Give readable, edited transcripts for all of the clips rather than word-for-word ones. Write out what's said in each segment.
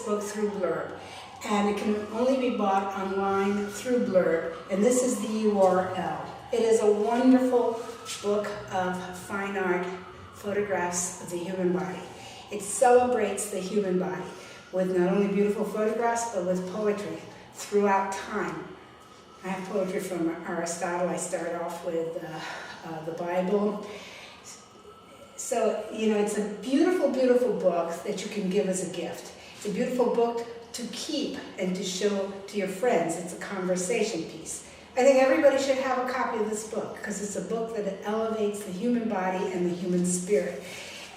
book through Blurb, and it can only be bought online through Blurb, and this is the URL. It is a wonderful book of fine art photographs of the human body. It celebrates the human body with not only beautiful photographs, but with poetry throughout time. I have poetry from Aristotle. I start off with the Bible. So, it's a beautiful, beautiful book that you can give as a gift. It's a beautiful book to keep and to show to your friends. It's a conversation piece. I think everybody should have a copy of this book because it's a book that elevates the human body and the human spirit.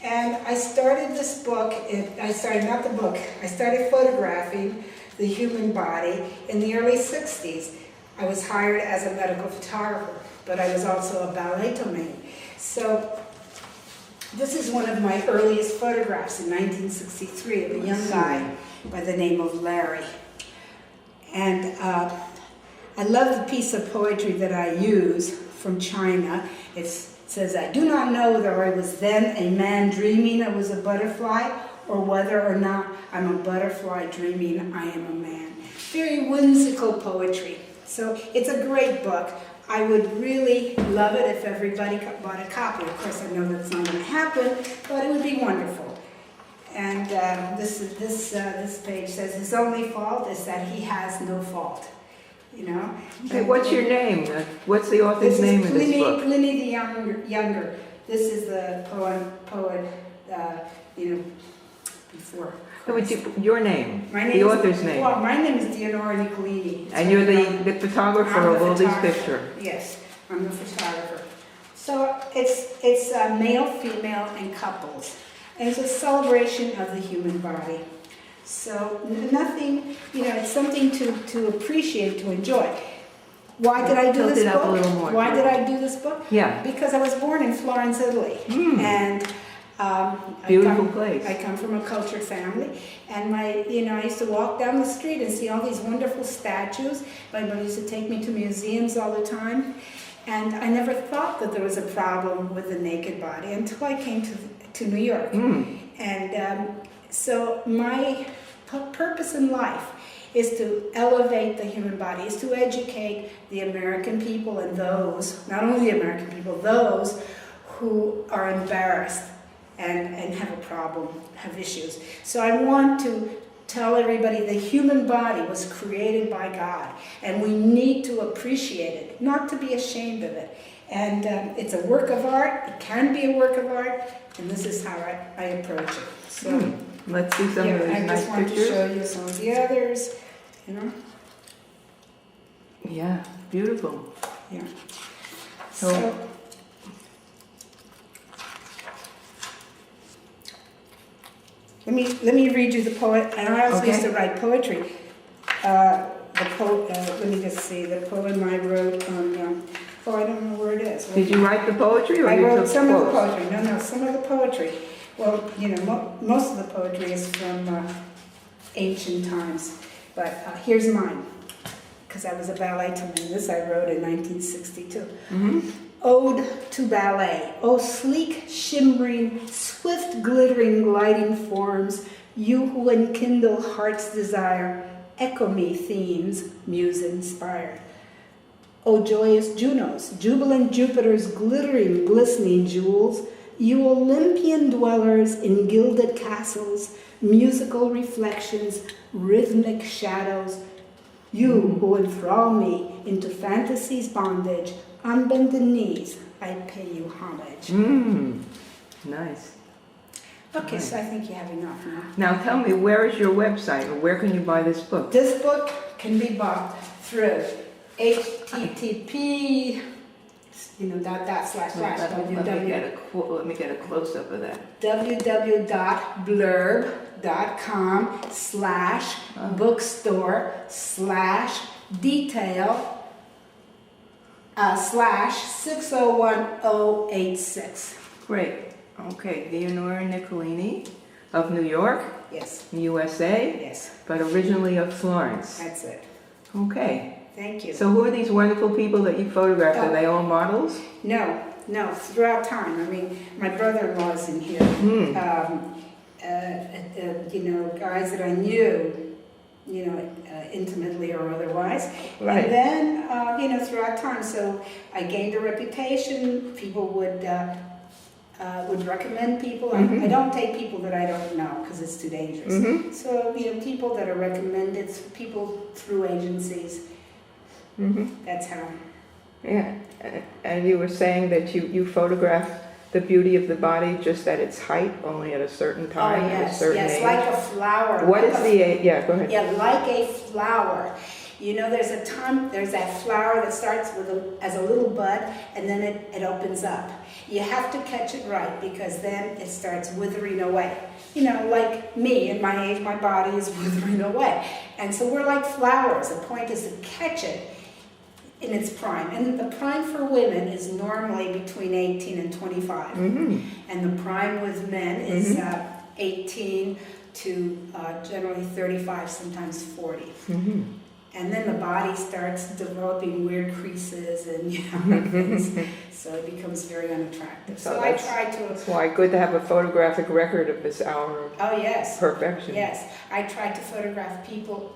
And I started this book, I started photographing the human body in the early 60s. I was hired as a medical photographer, but I was also a ballet domain. So this is one of my earliest photographs in 1963 of a young guy by the name of Larry. And I love the piece of poetry that I use from China. It says, "I do not know whether I was then a man dreaming I was a butterfly, or whether or not I'm a butterfly dreaming I am a man." Very whimsical poetry. So it's a great book. I would really love it if everybody bought a copy. Of course, I know that's not going to happen, but it would be wonderful. And this page says, "His only fault is that he has no fault." Okay, what's your name? What's the author's name in this book? Pliny the Younger. This is the poet, before. Your name, the author's name. Well, my name is Dianora Niccolini. And you're the photographer of all these pictures. Yes, I'm the photographer. So it's male, female, and couples. And it's a celebration of the human body. So nothing, it's something to appreciate, to enjoy. Why did I do this book? Why did I do this book? Yeah. Because I was born in Florence, Italy. And beautiful place. I come from a cultured family, and I used to walk down the street and see all these wonderful statues. My mother used to take me to museums all the time, and I never thought that there was a problem with the naked body until I came to New York. And so my purpose in life is to elevate the human body, is to educate the American people and those, not only the American people, those who are embarrassed and have a problem, have issues. So I want to tell everybody the human body was created by God, and we need to appreciate it, not to be ashamed of it. And it's a work of art, it can be a work of art, and this is how I approach it. So let's see some of these nice I just want pictures. to show you some of the others, Yeah, beautiful. Yeah. So let me read you the poet. And I also used to write poetry. Let me just see the poem I wrote on. I don't know where it is. Did you write the poetry, or I you wrote took some of the quotes? poetry. No, some of the poetry. Well, most of the poetry is from ancient times. But here's mine, because I was a ballet domain. This I wrote in 1962. Ode to ballet. Oh, sleek, shimmering, swift, glittering, gliding forms, you who enkindle heart's desire, echo me themes, muse inspired. O joyous Junos, jubilant Jupiter's glittering, glistening jewels, you Olympian dwellers in gilded castles, musical reflections, rhythmic shadows, you who enthrall me into fantasy's bondage, on bended knees, I pay you homage. Nice. Okay, so I think you have enough now. Now tell me, where is your website, or where can you buy this book? This book can be bought through http Let me get a close-up of that. www.blurb.com/bookstore/6010086. Great. Okay, Dianora Niccolini of New York, Yes, USA, yes, but originally of Florence. that's it. Okay. Thank you. So who are these wonderful people that you photographed? Are they all models? No, throughout time. I mean, my brother-in-law is in here. guys that I knew, intimately or otherwise. Right. And then, throughout time, so I gained a reputation. People would recommend people. I don't take people that I don't know because it's too dangerous. So, people that are recommended, people through agencies. That's how. Yeah. And you were saying that you photograph the beauty of the body just at its height, only at a certain time, Oh, at a yes, certain yes, age. like a flower. What is the age? Yeah, go ahead. Yeah, like a flower. There's that flower that starts as a little bud, and then it opens up. You have to catch it right, because then it starts withering away. Like me, at my age, my body is withering away. And so we're like flowers. The point is to catch it in its prime. And the prime for women is normally between 18 and 25. And the prime with men is 18 to generally 35, sometimes 40. And then the body starts developing weird creases and things, so it becomes very unattractive. So I try to. That's why good to have a photographic record of this hour of perfection. Yes, I try to photograph people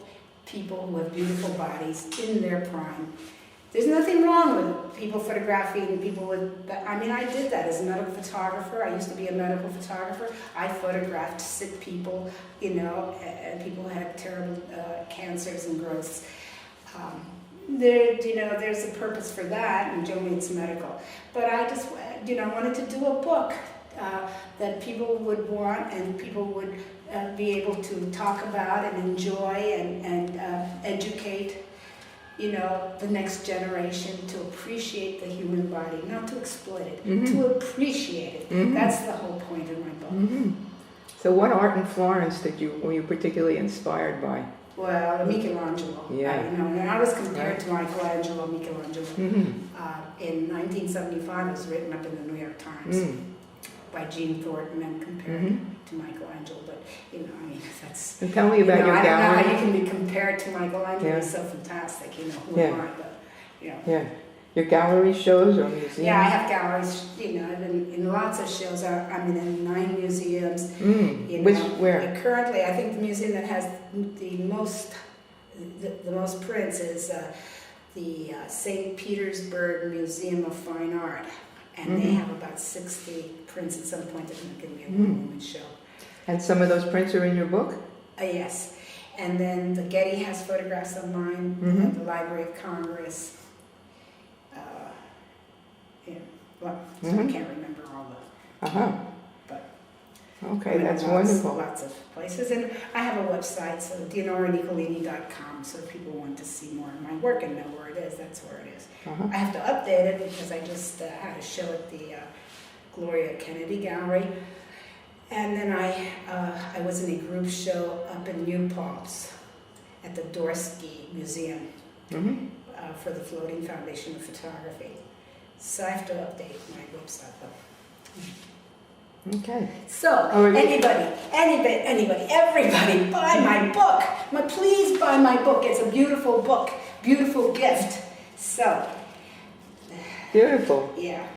who have beautiful bodies in their prime. There's nothing wrong with people photographing people with. I did that as a medical photographer. I used to be a medical photographer. I photographed sick people, and people who had terrible cancers and growths. There's a purpose for that, and generally it's medical. But I just, wanted to do a book that people would want and people would be able to talk about and enjoy and educate. The next generation to appreciate the human body, not to exploit it, to appreciate it. That's the whole point of my book. So what art in Florence were you particularly inspired by? Well, Michelangelo. Yeah. I was compared to Michelangelo. In 1975, it was written up in the New York Times by Jean Thornton and compared to Michelangelo. But, that's... And tell me about your gallery. I don't know how you can be compared to Michelangelo. He's so fantastic, who am I? But, Yeah. Your gallery shows or museums? Yeah, I have galleries, I've been in lots of shows. I'm in 9 museums. Where? Currently, I think the museum that has the most prints is the St. Petersburg Museum of Fine Art. And they have about 60 prints at some point. There's going to be a one-woman show. And some of those prints are in your book? Yes. And then the Getty has photographs of mine, the Library of Congress. So I can't remember all the. But okay, that's wonderful. Lots of places, and I have a website, so DianoraNiccolini.com. So if people want to see more of my work and know where it is, that's where it is. I have to update it because I just had a show at the Gloria Kennedy Gallery, and then I was in a group show up in New Paltz at the Dorsey Museum for the Floating Foundation of Photography. So I have to update my website. Okay. So, anybody, everybody, buy my book. Please buy my book. It's a beautiful book, beautiful gift. So. Beautiful. Yeah.